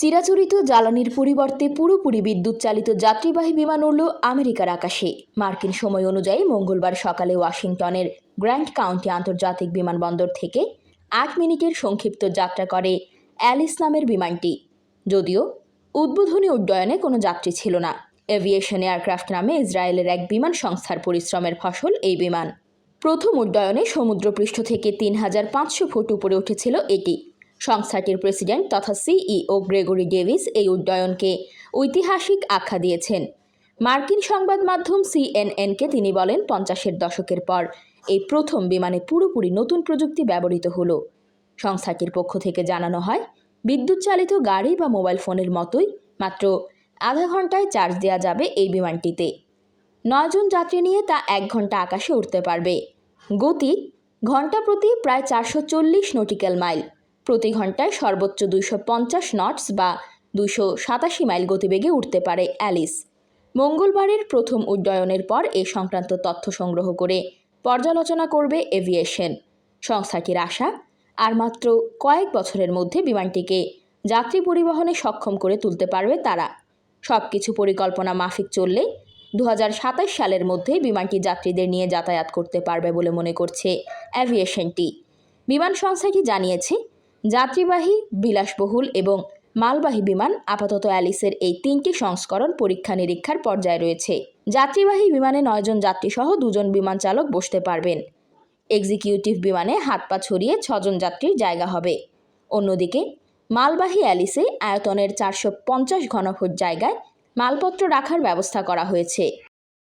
চিরাচরিত জ্বালানির পরিবর্তে পুরোপুরি বিদ্যুৎ চালিত যাত্রীবাহী বিমান উড়ল আমেরিকার আকাশে। মার্কিন সময় অনুযায়ী মঙ্গলবার সকালে ওয়াশিংটনের গ্র্যান্ড কাউন্টি আন্তর্জাতিক বিমানবন্দর থেকে 8 মিনিটের সংক্ষিপ্ত যাত্রা করে অ্যালিস নামের বিমানটি। যদিও উদ্বোধনী উড্ডয়নে কোনো যাত্রী ছিল না। এভিয়েশন এয়ারক্রাফট নামে ইসরায়েলের এক বিমান সংস্থার পরিশ্রমের ফসল এই বিমান। প্রথম উড্ডয়নে সমুদ্রপৃষ্ঠ থেকে 3500 ফুট উপরে উঠেছিল এটি। সংস্থাটির প্রেসিডেন্ট তথা সিইও গ্রেগরি ডেভিস এই উড্ডয়নকে ঐতিহাসিক আখ্যা দিয়েছেন। মার্কিন সংবাদ মাধ্যম সিএনএনকে তিনি বলেন, 50-এর দশকের পর এই প্রথম বিমানে পুরোপুরি নতুন প্রযুক্তি ব্যবহৃত হলো। সংস্থাটির পক্ষ থেকে জানানো হয়, বিদ্যুৎ চালিত গাড়ি বা মোবাইল ফোনের মতোই মাত্র আধা ঘন্টায় চার্জ দেওয়া যাবে এই বিমানটিতে। 9 জন যাত্রী নিয়ে তা 1 ঘন্টা আকাশে উঠতে পারবে। গতি ঘন্টা প্রতি প্রায় 440 নটিক্যাল মাইল। প্রতি ঘন্টায় সর্বোচ্চ 250 নটস বা 287 মাইল গতিবেগে উঠতে পারে অ্যালিস। মঙ্গলবারের প্রথম উড্ডয়নের পর এ সংক্রান্ত তথ্য সংগ্রহ করে পর্যালোচনা করবে এভিয়েশন। সংস্থাটির আশা, আর মাত্র কয়েক বছরের মধ্যে বিমানটিকে যাত্রী পরিবহনে সক্ষম করে তুলতে পারবে তারা। সবকিছু পরিকল্পনা মাফিক চললে 2027 সালের মধ্যে বিমানটি যাত্রীদের নিয়ে যাতায়াত করতে পারবে বলে মনে করছে এভিয়েশনটি। বিমান সংস্থাটি জানিয়েছে, যাত্রীবাহী, বিলাসবহুল এবং মালবাহী বিমান আপাতত অ্যালিসের এই 3টি সংস্করণ পরীক্ষা নিরীক্ষার পর্যায়ে রয়েছে। যাত্রীবাহী বিমানে 9 জন যাত্রীসহ 2 জন বিমান চালক বসতে পারবেন। এক্সিকিউটিভ বিমানে হাত পা ছড়িয়ে 6 জন যাত্রীর জায়গা হবে। অন্যদিকে মালবাহী অ্যালিসে আয়তনের 450 ঘনফুট জায়গায় মালপত্র রাখার ব্যবস্থা করা হয়েছে।